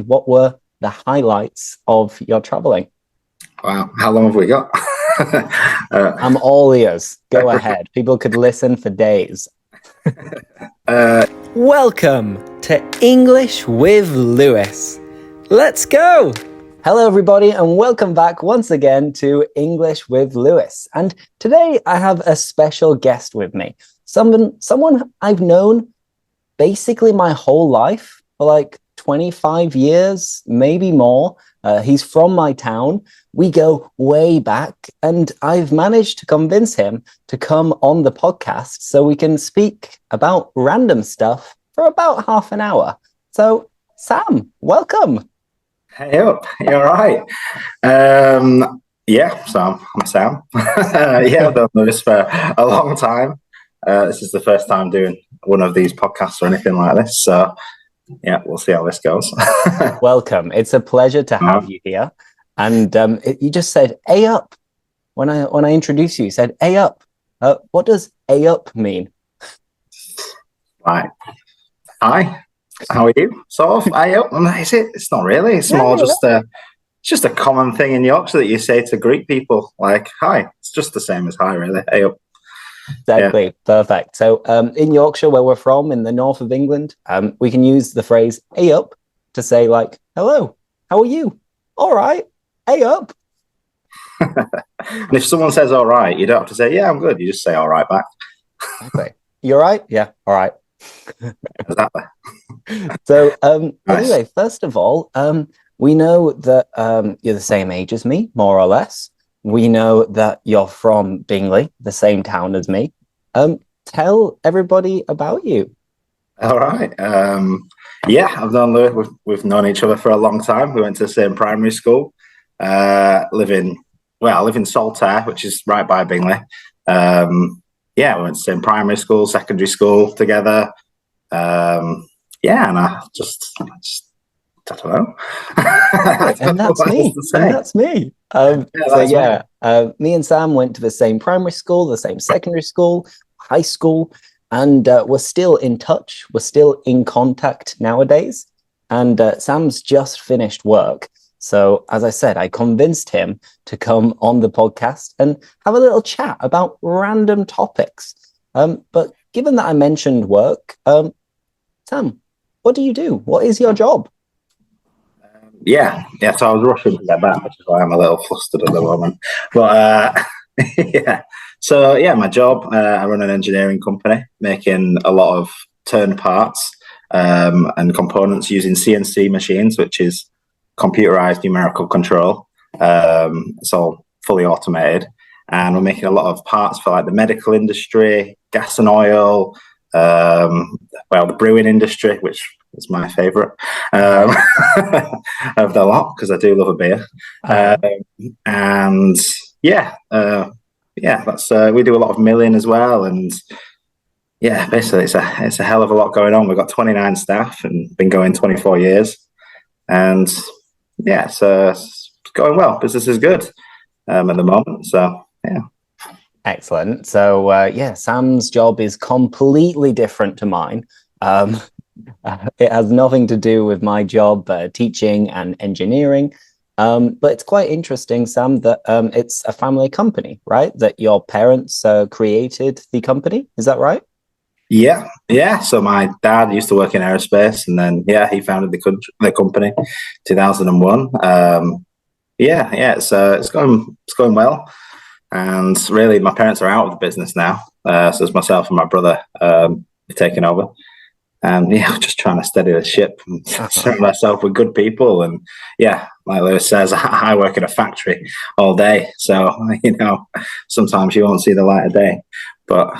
what were the highlights of your traveling? Wow, how long have we got? I'm all ears. Go ahead. People could listen for days. Welcome to English with Lewis. Let's go! Hello, everybody, and welcome back once again to English with Lewis. And today I have a special guest with me. Someone I've known basically my whole life, for like 25 years, maybe more. He's from my town. We go way back, and I've managed to convince him to come on the podcast so we can speak about random stuff for about half an hour. So, Sam, welcome. Hey up, you all right? Yeah, so I'm Sam. Yeah, I've done this for a long time. This is the first time doing one of these podcasts or anything like this. So, yeah, we'll see how this goes. Welcome. It's a pleasure to have you here. And you just said "A up" when I introduced you. You said "A up." What does "A up" mean? Right. Hi. How are you? Sort of. A up. Is it? It's not really. It's more just a common thing in Yorkshire that you say to greet people. Like hi. It's just the same as hi, really. A up. Exactly. Yeah. Perfect. So in Yorkshire, where we're from, in the north of England, we can use the phrase "A up" to say like, hello, how are you? All right. A up. And if someone says all right, you don't have to say, yeah, I'm good. You just say all right back. Okay. You all right? Yeah. All right. Exactly. So anyway, first of all, we know that you're the same age as me, more or less. We know that you're from Bingley, the same town as me. Tell everybody about you. All right. Yeah, I've known Lewis. We've known each other for a long time. We went to the same primary school. I live in Saltaire, which is right by Bingley. Yeah, we went to the same primary school, secondary school together. Yeah, and I don't know. And that's me. And that's me. Me and Sam went to the same primary school, the same secondary school, high school, and we're still in touch. We're still in contact nowadays. And Sam's just finished work. So, as I said, I convinced him to come on the podcast and have a little chat about random topics. But given that I mentioned work, Sam, what do you do? What is your job? Yeah. So I was rushing to get back, which is why I'm a little flustered at the moment. But yeah. So yeah, my job. I run an engineering company, making a lot of turn parts and components using CNC machines, which is computerized numerical control. It's all fully automated, and we're making a lot of parts for like the medical industry, gas and oil. The brewing industry, which is my favorite of the lot because I do love a beer. And that's we do a lot of milling as well. And yeah, basically it's a hell of a lot going on. We've got 29 staff and been going 24 years. And yeah, it's going well. Business is good at the moment. So yeah. Excellent. So, Sam's job is completely different to mine. It has nothing to do with my job, teaching and engineering. But it's quite interesting, Sam, that it's a family company, right? That your parents created the company. Is that right? Yeah. So my dad used to work in aerospace, and then he founded the company, 2001. It's going well. And really, my parents are out of the business now. So it's myself and my brother taking over. And I'm just trying to steady the ship and surround myself with good people. And yeah, like Lewis says, I work in a factory all day. So, sometimes you won't see the light of day. But,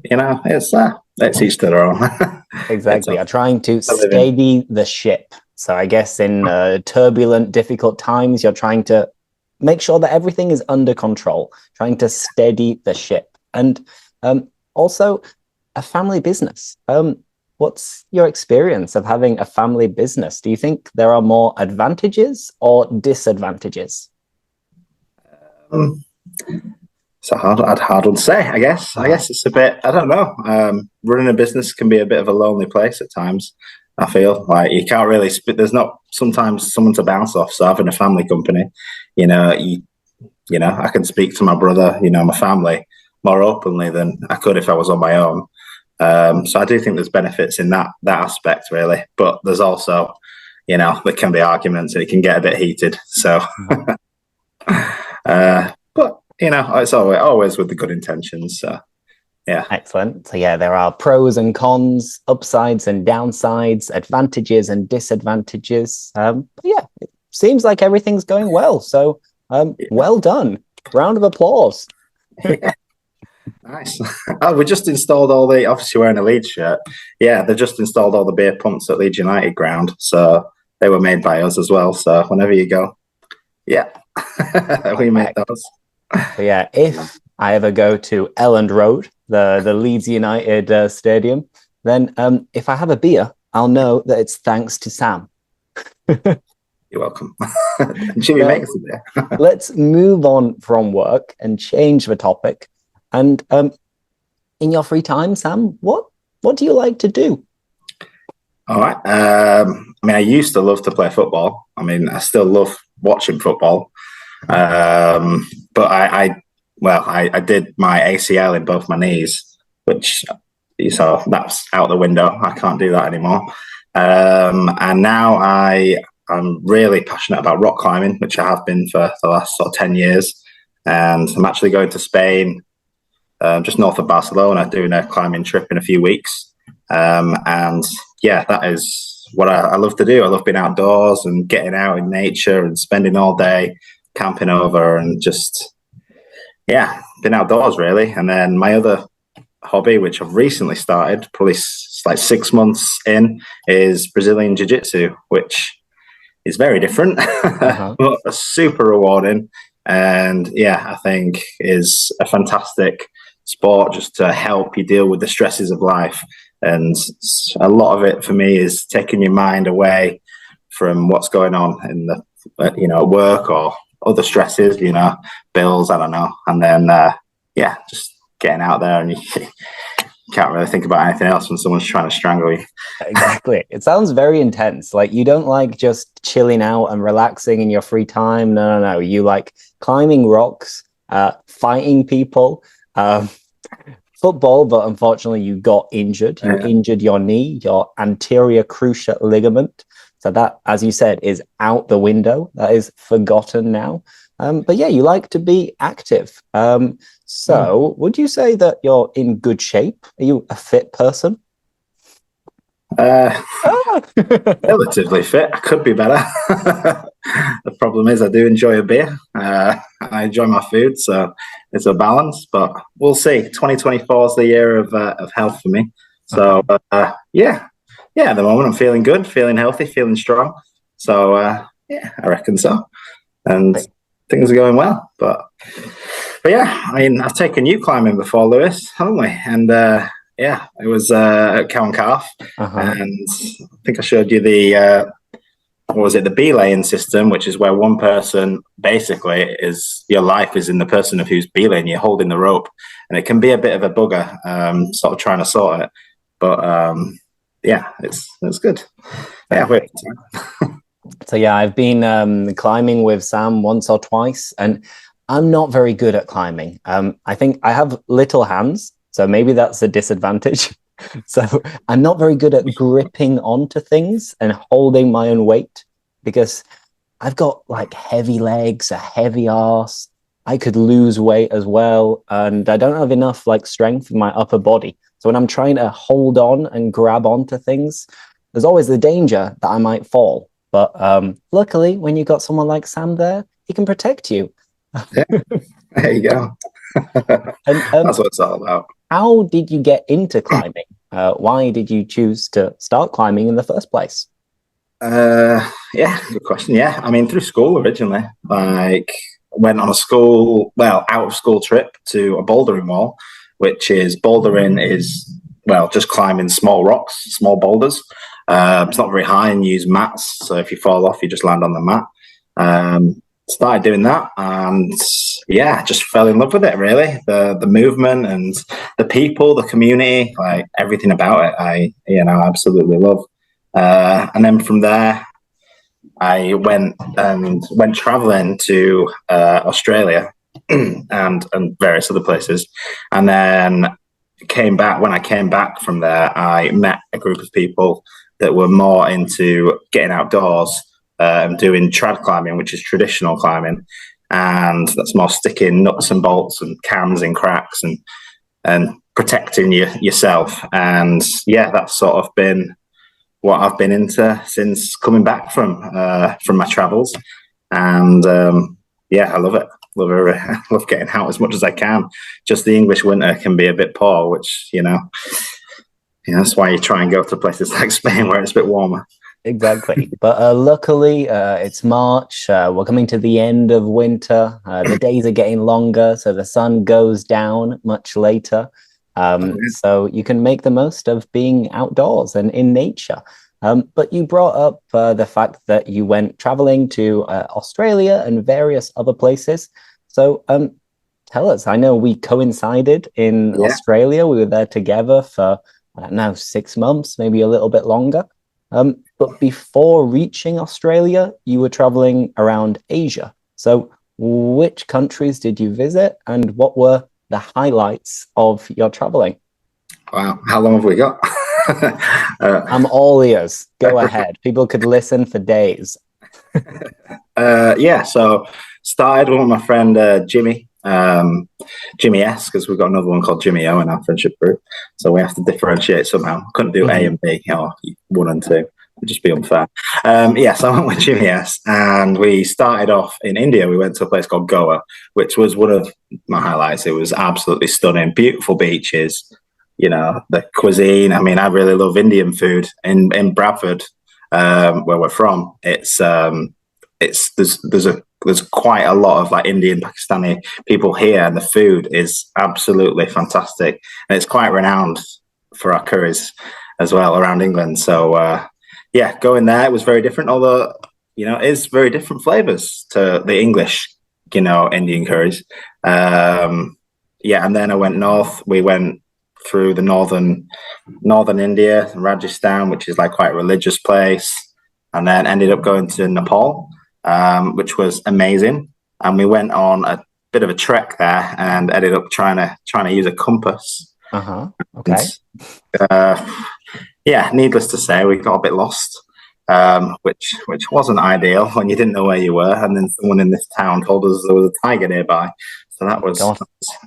it's each to their own. Exactly. You're trying to steady the ship. So I guess in turbulent, difficult times, you're trying to make sure that everything is under control, trying to steady the ship. And also a family business. What's your experience of having a family business? Do you think there are more advantages or disadvantages? It's a hard one to say, I guess. I guess it's a bit, I don't know. Running a business can be a bit of a lonely place at times. I feel like you can't really there's not sometimes someone to bounce off. So having a family company, you know, I can speak to my brother, my family more openly than I could if I was on my own. So I do think there's benefits in that aspect, really. But there's also, there can be arguments and it can get a bit heated. So, but it's always with the good intentions. So, yeah. Excellent. So yeah, there are pros and cons, upsides and downsides, advantages and disadvantages. But yeah, it seems like everything's going well. So well done. Round of applause. Yeah. Nice. We just installed obviously wearing a Leeds shirt. Yeah, they just installed all the beer pumps at Leeds United ground. So they were made by us as well. So whenever you go, yeah, we made those. So yeah, if I ever go to Elland Road, the Leeds United stadium, then if I have a beer, I'll know that it's thanks to Sam. You're welcome. Jimmy makes it there. Let's move on from work and change the topic. And in your free time, Sam, what do you like to do? All right. I used to love to play football. I still love watching football. But I did my ACL in both my knees, which that's out the window. I can't do that anymore. And now I'm really passionate about rock climbing, which I have been for the last 10 years. And I'm actually going to Spain, just north of Barcelona, doing a climbing trip in a few weeks. And yeah, that is what I love to do. I love being outdoors and getting out in nature and spending all day camping over and just, been outdoors really. And then my other hobby, which I've recently started, probably like 6 months in, is Brazilian Jiu-Jitsu, which is very different, but super rewarding. And I think is a fantastic sport just to help you deal with the stresses of life. And a lot of it for me is taking your mind away from what's going on in the, work or other stresses, bills, I don't know. And then, just getting out there and you can't really think about anything else when someone's trying to strangle you. Exactly. It sounds very intense. Like you don't like just chilling out and relaxing in your free time. No. You like climbing rocks, fighting people, football, but unfortunately you got injured. You injured your knee, your anterior cruciate ligament. So that, as you said, is out the window. That is forgotten now. But yeah, you like to be active. So would you say that you're in good shape? Are you a fit person? Relatively fit. I could be better. The problem is I do enjoy a beer. I enjoy my food, so it's a balance. But we'll see. 2024 is the year of health for me. So at the moment I'm feeling good, feeling healthy, feeling strong. So I reckon so. And things are going well. But I've taken you climbing before, Lewis, haven't we? And it was at Cow and Calf, and I think I showed you the the belaying system, which is where one person basically is your life is in the person of who's belaying. You're holding the rope, and it can be a bit of a bugger, sort of trying to sort it. But it's good. So I've been climbing with Sam once or twice, and I'm not very good at climbing. I think I have little hands, so maybe that's a disadvantage. So I'm not very good at gripping onto things and holding my own weight because I've got like heavy legs, a heavy arse. I could lose weight as well, and I don't have enough like strength in my upper body. So when I'm trying to hold on and grab onto things, there's always the danger that I might fall. But luckily, when you've got someone like Sam there, he can protect you. There you go. And, that's what it's all about. How did you get into climbing? Why did you choose to start climbing in the first place? Good question. Through school originally. Like, went on out of school trip to a bouldering wall, which is just climbing small rocks, small boulders. It's not very high and you use mats. So if you fall off, you just land on the mat. Started doing that and just fell in love with it really. The movement and the people, the community, like everything about it, I absolutely love. And then from there, I went traveling to Australia and various other places, and then came back. When I came back from there, I met a group of people that were more into getting outdoors and doing trad climbing, which is traditional climbing, and that's more sticking nuts and bolts and cams and cracks and protecting yourself. And yeah, that's sort of been what I've been into since coming back from my travels. And yeah, I love it. I love getting out as much as I can. Just the English winter can be a bit poor, which that's why you try and go to places like Spain where it's a bit warmer. Exactly. But luckily, it's March. We're coming to the end of winter. The days are getting longer, so the sun goes down much later. So you can make the most of being outdoors and in nature. But you brought up the fact that you went traveling to Australia and various other places. So tell us, I know we coincided in Australia. We were there together for now 6 months, maybe a little bit longer. But before reaching Australia, you were traveling around Asia. So which countries did you visit and what were the highlights of your traveling? Wow, how long have we got? I'm all ears. Go ahead. People could listen for days. Yeah, so started with my friend Jimmy S, because we've got another one called Jimmy O in our friendship group, so we have to differentiate somehow. Couldn't do A and B or 1 and 2. It'd just be unfair. Yeah, so I went with Jimmy S, and we started off in India. We went to a place called Goa, which was one of my highlights. It was absolutely stunning, beautiful beaches. The cuisine. I mean, I really love Indian food. In Bradford, where we're from, there's quite a lot of like Indian, Pakistani people here, and the food is absolutely fantastic, and it's quite renowned for our curries as well around England. So yeah, going there, it was very different, although it is very different flavors to the English Indian curries. Yeah, and then I went north. We went through the northern India, Rajasthan, which is like quite a religious place, and then ended up going to Nepal, which was amazing. And we went on a bit of a trek there and ended up trying to use a compass. Okay. Yeah, needless to say, we got a bit lost, which wasn't ideal when you didn't know where you were. And then someone in this town told us there was a tiger nearby, so that was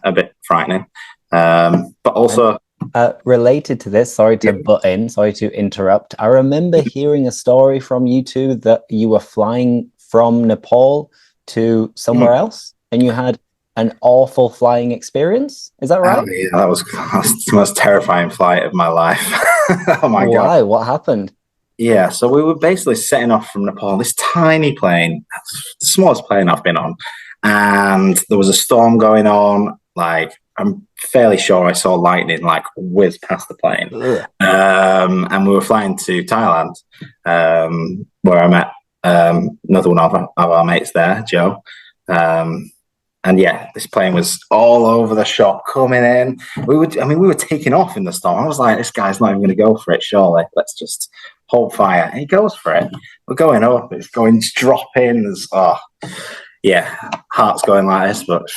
a bit frightening. But also related to this, sorry to interrupt. I remember hearing a story from you two that you were flying from Nepal to somewhere else and you had an awful flying experience. Is that right? Yeah, that was the most terrifying flight of my life. Oh my God. Why? What happened? Yeah, so we were basically setting off from Nepal, this tiny plane, the smallest plane I've been on, and there was a storm going on. Like, I'm fairly sure I saw lightning like whiz past the plane. And we were flying to Thailand, where I met another one of our mates there, Joe. And yeah, this plane was all over the shop coming in. We were taking off in the storm. I was like, this guy's not even going to go for it, surely. Let's just hold fire. And he goes for it. We're going up. It's dropping. Yeah, heart's going like this, but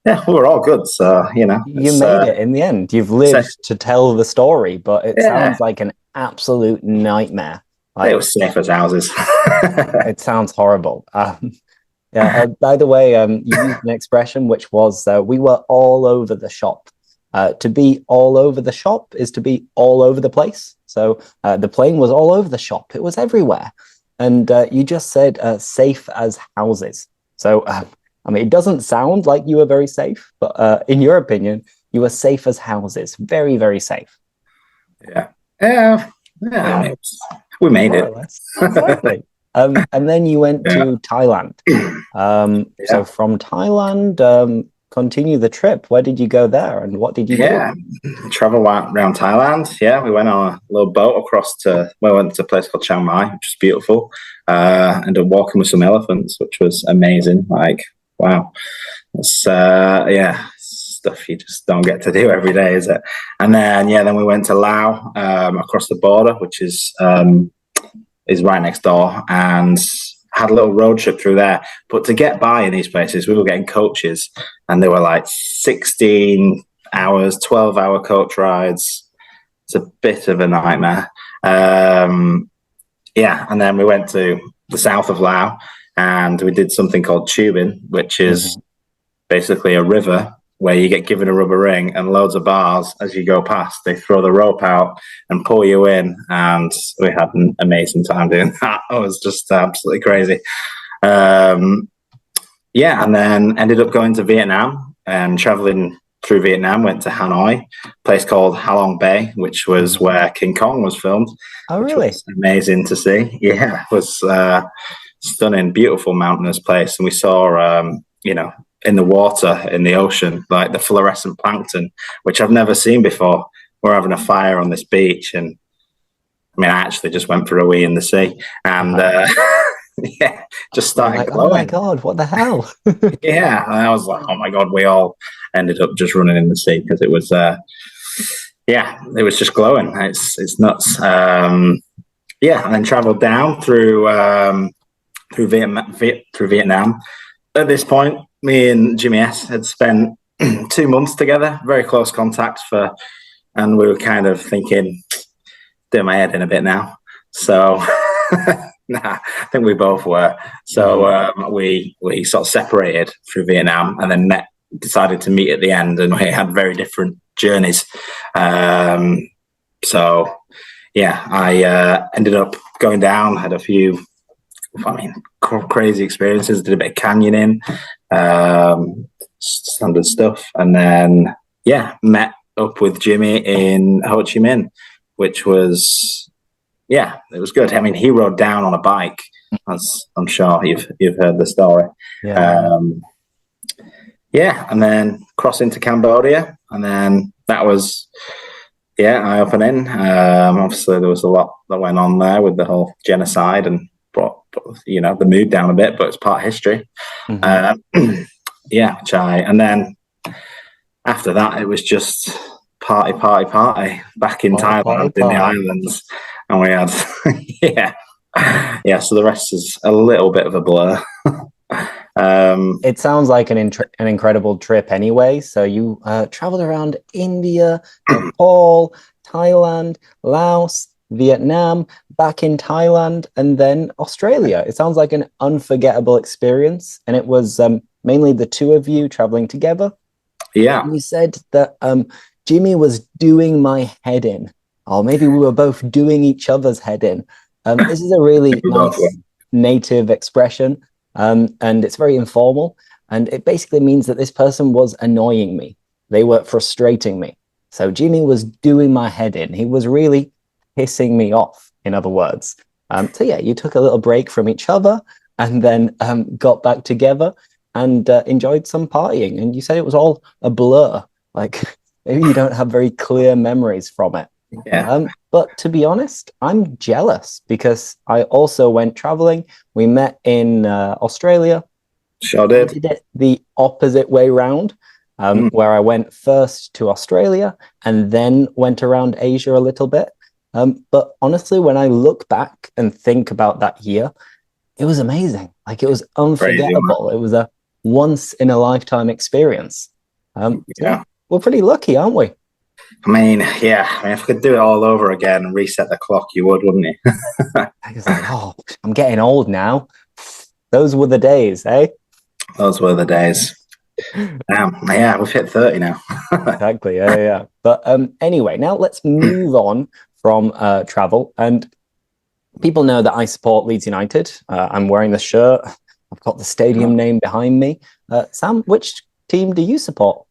yeah, we were all good. So, you made it in the end. You've lived to tell the story, but it sounds like an absolute nightmare. It was safe as houses. It sounds horrible. Yeah. By the way, you used an expression which was we were all over the shop. To be all over the shop is to be all over the place. So the plane was all over the shop. It was everywhere. And you just said safe as houses. So, it doesn't sound like you were very safe, but in your opinion, you were safe as houses. Very, very safe. Yeah. We made it. Exactly. And then you went to Thailand. So from Thailand, continue the trip. Where did you go there and what did you do? Travel around Thailand. Yeah, we went on a little boat we went to a place called Chiang Mai, which is beautiful. Ended up walking with some elephants, which was amazing. Like, wow. It's, the stuff you just don't get to do every day, is it? And then then we went to Laos, across the border, which is right next door, and had a little road trip through there. But to get by in these places, we were getting coaches, and they were like 16 hours, 12-hour coach rides. It's a bit of a nightmare. And then we went to the south of Laos, and we did something called tubing, which is basically a river where you get given a rubber ring and loads of bars. As you go past, they throw the rope out and pull you in, and we had an amazing time doing that. It was just absolutely crazy. And then ended up going to Vietnam and traveling through Vietnam. Went to Hanoi, a place called Halong Bay, which was where King Kong was filmed. Oh, really? Which was amazing to see. Yeah, it was stunning, beautiful mountainous place. And we saw, in the water, in the ocean, like the fluorescent plankton, which I've never seen before. We're having a fire on this beach, and I actually just went for a wee in the sea, and just started glowing. Oh my God, what the hell? Yeah, and I was like, oh my God, we all ended up just running in the sea because it was, it was just glowing. It's nuts. And then travelled down through Vietnam. At this point, me and Jimmy S had spent 2 months together, very close contact and we were kind of thinking, doing my head in a bit now. So I think we both were. So we sort of separated through Vietnam, and then decided to meet at the end, and we had very different journeys. I ended up going down, had a few crazy experiences, did a bit of canyoning, standard stuff, and then met up with Jimmy in Ho Chi Minh, which was it was good. I mean, he rode down on a bike, as I'm sure you've heard the story. And then cross into Cambodia, and then that was eye-opening. Obviously there was a lot that went on there with the whole genocide and brought the mood down a bit, but it's part of history. And then after that, it was just party back in Thailand, in the islands, and we had so the rest is a little bit of a blur. It sounds like an incredible trip anyway. So you traveled around India, Nepal, Thailand, Laos, Vietnam, back in Thailand, and then Australia. It sounds like an unforgettable experience, and it was mainly the two of you traveling together. Yeah. And you said that Jimmy was doing my head in, or maybe we were both doing each other's head in. This is a really nice native expression, and it's very informal, and it basically means that this person was annoying me. They were frustrating me. So Jimmy was doing my head in. He was really pissing me off, in other words. You took a little break from each other, and then got back together and enjoyed some partying. And you said it was all a blur. Like, maybe you don't have very clear memories from it. Yeah. But to be honest, I'm jealous because I also went traveling. We met in Australia. Sure did. I did it the opposite way round, where I went first to Australia and then went around Asia a little bit. But honestly, when I look back and think about that year, it was amazing. Like, it was unforgettable. It was a once in a lifetime experience. We're pretty lucky, aren't we? I mean, if I could do it all over again and reset the clock, you would, wouldn't you? I was like, I'm getting old now. Those were the days, eh? Those were the days. We've hit 30 now. Exactly, yeah. But anyway, now let's move on from travel. And people know that I support Leeds United. I'm wearing the shirt. I've got the stadium name behind me. Sam, which team do you support?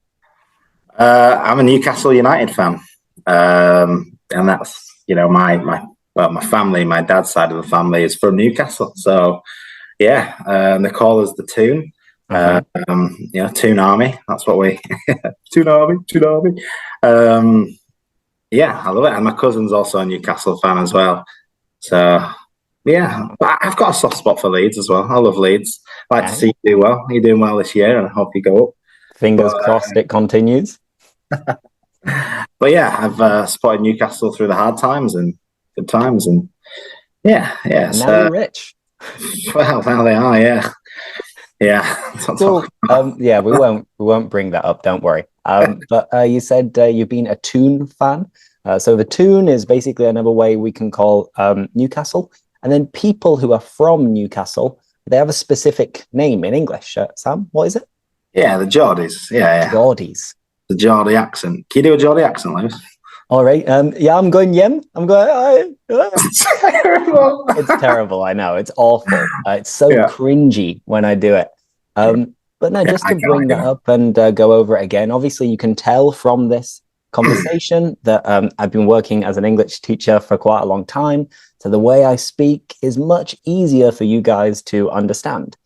I'm a Newcastle United fan, and that's my family. My dad's side of the family is from Newcastle, so they call us the Toon. Toon Army. That's what we Toon Army. I love it, and my cousin's also a Newcastle fan as well. So but I've got a soft spot for Leeds as well. I love Leeds. I like to see you do well. You're doing well this year, and I hope you go up. Fingers But, crossed it continues. but yeah, I've supported Newcastle through the hard times and good times, and yeah, And now you're rich. well, now they are, yeah, yeah. Cool. Yeah, we won't bring that up. Don't worry. But you said you've been a Toon fan. So the Toon is basically another way we can call Newcastle. And then people who are from Newcastle, they have a specific name in English. Sam, what is it? Yeah, the Geordies, yeah, Geordies. the Geordie accent. Can you do a Geordie accent, Lewis? All right. Yeah, I'm going yem. I'm going. Terrible. It's terrible. I know. It's awful. It's so cringy when I do it. But no, just to bring that up and go over it again. Obviously, you can tell from this conversation that I've been working as an English teacher for quite a long time. So the way I speak is much easier for you guys to understand.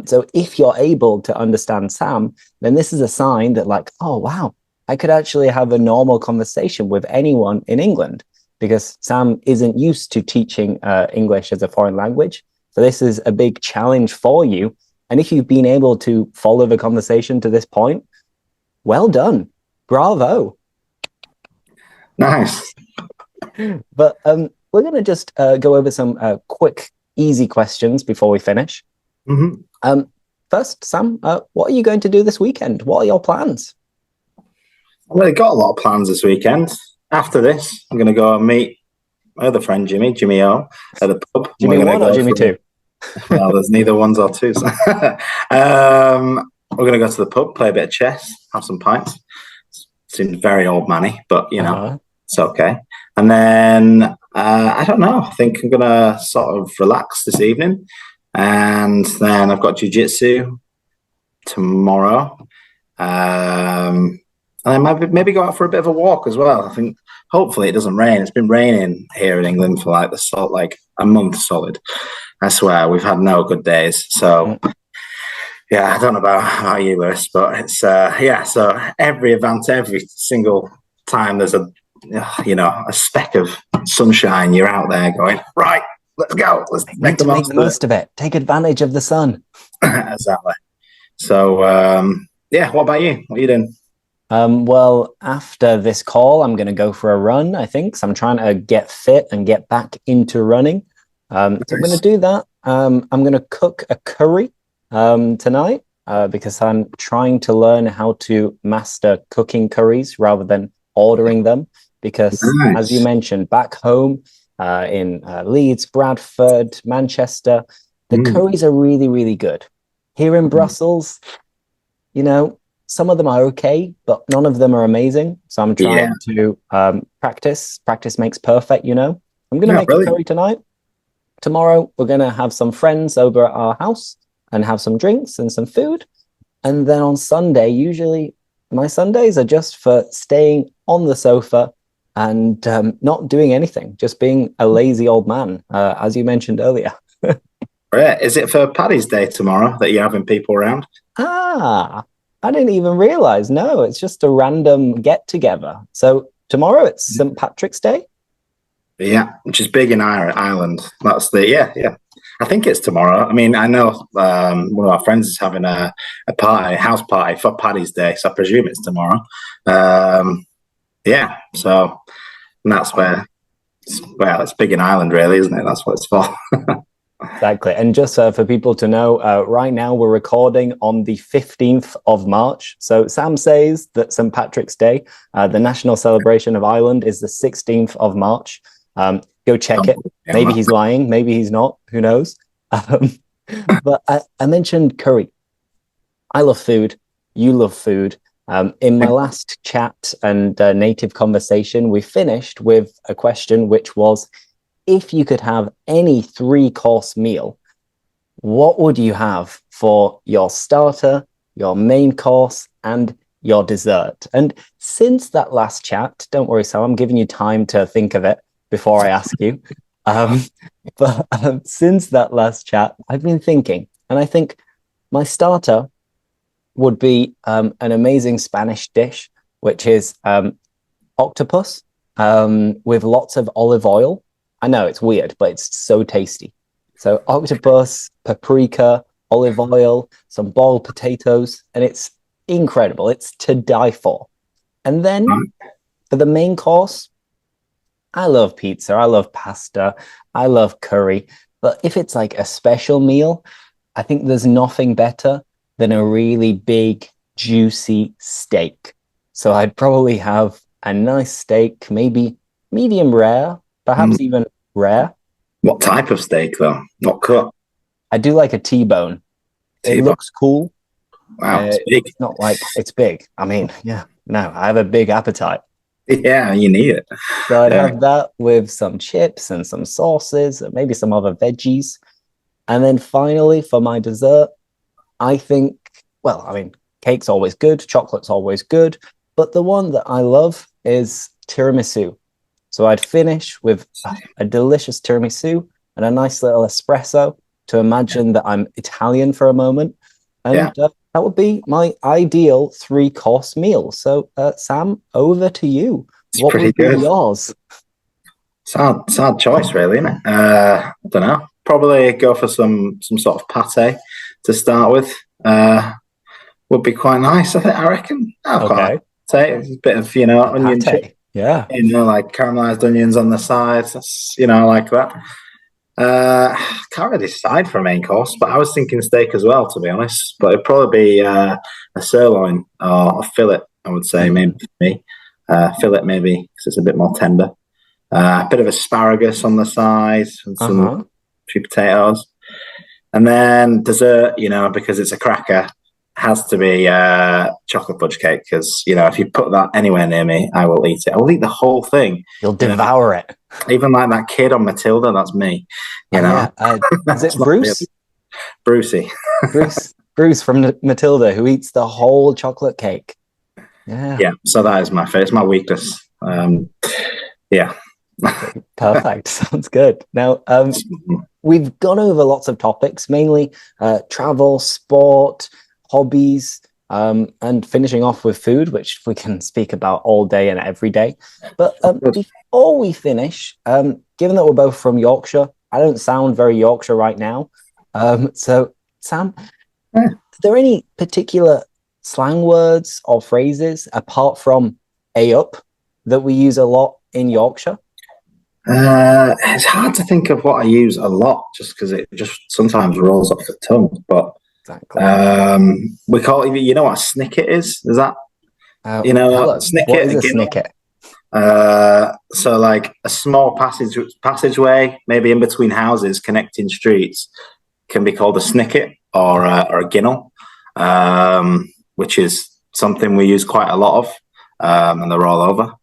So if you're able to understand Sam, then this is a sign that like, oh, wow, I could actually have a normal conversation with anyone in England because Sam isn't used to teaching English as a foreign language. So this is a big challenge for you. And if you've been able to follow the conversation to this point, well done. Bravo. Nice. But we're going to just go over some quick, easy questions before we finish. Mm-hmm. First, Sam, what are you going to do this weekend? What are your plans? I've really got a lot of plans this weekend. After this, I'm going to go and meet my other friend, Jimmy O, at the pub. Jimmy 1 or Jimmy 2? Well, there's neither ones or twos. We're going to go to the pub, play a bit of chess, have some pints. Seems very old manny, but you know, it's okay. And then I don't know. I think I'm going to sort of relax this evening, and then I've got jiu-jitsu tomorrow. And then maybe go out for a bit of a walk as well. I think hopefully it doesn't rain. It's been raining here in England for like a month solid. I swear we've had no good days. So yeah, I don't know about you, Lewis, but it's so every single time there's a speck of sunshine, you're out there going, right, let's go. Let's make the most of it. Take advantage of the sun. Exactly. So what about you? What are you doing? Well, after this call, I'm going to go for a run, I think. So I'm trying to get fit and get back into running. So I'm going to do that. I'm going to cook a curry tonight because I'm trying to learn how to master cooking curries rather than ordering them. Because as you mentioned, back home in Leeds, Bradford, Manchester, the curries are really, really good. Here in Brussels, some of them are okay, but none of them are amazing. So I'm trying to practice. Practice makes perfect, I'm going to make a curry tonight. Tomorrow, we're going to have some friends over at our house and have some drinks and some food. And then on Sunday, usually my Sundays are just for staying on the sofa and not doing anything, just being a lazy old man, as you mentioned earlier. Right. Is it for Paddy's Day tomorrow that you're having people around? I didn't even realize. No, it's just a random get together. So tomorrow it's St. Patrick's Day. Yeah, which is big in Ireland. That's I think it's tomorrow. I mean, I know one of our friends is having a house party for Paddy's Day, so I presume it's tomorrow. So that's where it's big in Ireland, really, isn't it? That's what it's for. Exactly. And just for people to know, right now we're recording on the 15th of March. So Sam says that St. Patrick's Day, the national celebration of Ireland, is the 16th of March. Go check it. Maybe he's lying. Maybe he's not. Who knows? But I mentioned curry. I love food. You love food. In my last chat and native conversation, we finished with a question which was, if you could have any 3-course meal, what would you have for your starter, your main course, and your dessert? And since that last chat, don't worry, Sam, I'm giving you time to think of it before I ask you. But since that last chat, I've been thinking, and I think my starter would be an amazing Spanish dish, which is octopus with lots of olive oil. I know it's weird, but it's so tasty. So octopus, paprika, olive oil, some boiled potatoes, and it's incredible. It's to die for. And then Right. for the main course, I love pizza, I love pasta, I love curry. But if it's like a special meal, I think there's nothing better than a really big, juicy steak. So I'd probably have a nice steak, maybe medium rare, perhaps even rare. What type of steak, though? What cut? I do like a T-bone. It T-bone. looks cool. Wow, it's big. It's not like it's big. I mean, yeah, no, I have a big appetite. Yeah, you need it. So I'd have that with some chips and some sauces, and maybe some other veggies. And then finally, for my dessert, I think, well, I mean, cake's always good, chocolate's always good, but the one that I love is tiramisu. So I'd finish with a delicious tiramisu and a nice little espresso to imagine that I'm Italian for a moment. And that would be my ideal 3-course meal. So, Sam, over to you. What pretty would good. be yours? Sad choice, really, isn't it? I don't know. Probably go for some sort of pate to start with. Would be quite nice, I reckon. Okay. Say a bit of, onion chip, Yeah. like caramelized onions on the sides. That's, like that. Can't really decide for a main course, but I was thinking steak as well, to be honest. But it'd probably be a sirloin or a fillet, I would say, maybe for me. Fillet, maybe, because it's a bit more tender. A bit of asparagus on the side and some few potatoes. And then dessert, because it's a cracker, has to be chocolate fudge cake, because, if you put that anywhere near me, I will eat it. I will eat the whole thing. You'll devour it. Even like that kid on Matilda, that's me. Yeah. Is it Bruce? Brucey. Bruce from Matilda, who eats the whole chocolate cake. Yeah. Yeah, so that is my face, my weakness. Yeah. Perfect. Sounds good. Now, we've gone over lots of topics, mainly travel, sport, hobbies, and finishing off with food, which we can speak about all day and every day. But before we finish, given that we're both from Yorkshire, I don't sound very Yorkshire right now. So, Sam, are there any particular slang words or phrases apart from "a up" that we use a lot in Yorkshire? It's hard to think of what I use a lot, just because it just sometimes rolls off the tongue. But exactly. We call it. You know what a snicket is? Is that snicket? What is a snicket? So like a small passageway, maybe in between houses connecting streets, can be called a snicket or a ginnel, which is something we use quite a lot of, and they're all over.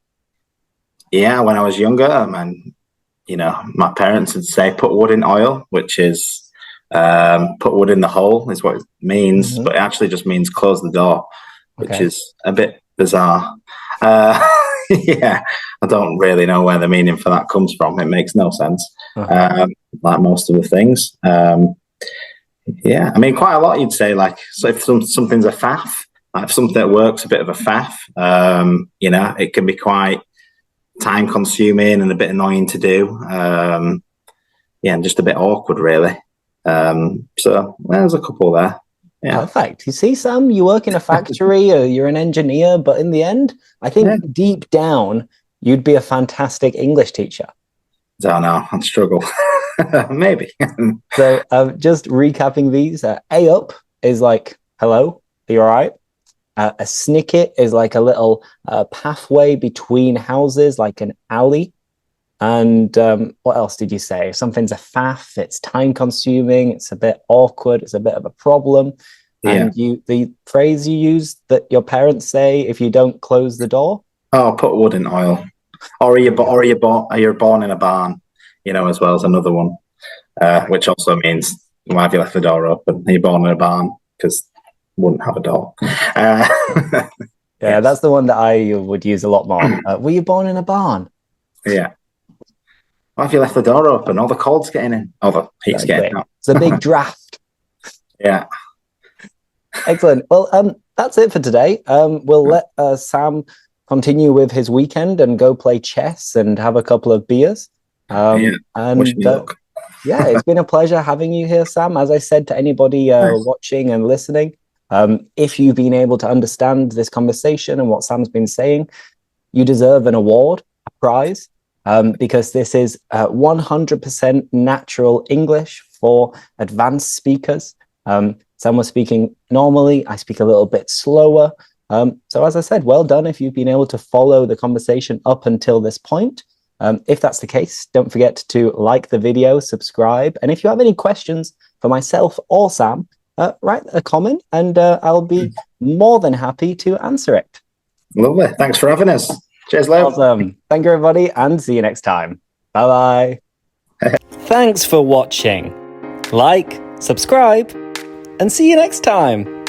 Yeah, when I was younger, my parents would say put wood in oil, which is put wood in the hole is what it means, but it actually just means close the door, which is a bit bizarre. Yeah, I don't really know where the meaning for that comes from. It makes no sense, like most of the things. Yeah, I mean, quite a lot you'd say, like, so if something's a faff, like if something at work's a bit of a faff, it can be quite time consuming and a bit annoying to do. And just a bit awkward, really. So there's a couple there. Yeah. Perfect. You see, Sam, you work in a factory or you're an engineer, but in the end, I think deep down, you'd be a fantastic English teacher. Don't know. I'd struggle. Maybe. So just recapping these, A up is like, hello, are you all right? A snicket is like a little pathway between houses, like an alley. And what else did you say? If something's a faff, it's time consuming, it's a bit awkward, it's a bit of a problem. And the phrase you use that your parents say if you don't close the door? Oh, put wood in oil. Or you're born in a barn, as well as another one, which also means why have you left the door open? Are you born in a barn? Because wouldn't have a door. Yeah, that's the one that I would use a lot more. Were you born in a barn? Yeah. Why have you left the door open? All the cold's getting in. All the heat's getting out. It's a big draft. Yeah. Excellent. Well, that's it for today. We'll let Sam continue with his weekend and go play chess and have a couple of beers. Wish me luck. Yeah, it's been a pleasure having you here, Sam. As I said to anybody watching and listening, If you've been able to understand this conversation and what Sam's been saying, you deserve an award, a prize, because this is 100% natural English for advanced speakers. Sam was speaking normally. I speak a little bit slower. So as I said, well done if you've been able to follow the conversation up until this point. If that's the case, don't forget to like the video, subscribe. And if you have any questions for myself or Sam, write a comment and I'll be more than happy to answer it. Lovely. Thanks for having us. Cheers, Lou. Awesome. Thank you, everybody, and see you next time. Bye-bye. Thanks for watching. Like, subscribe, and see you next time.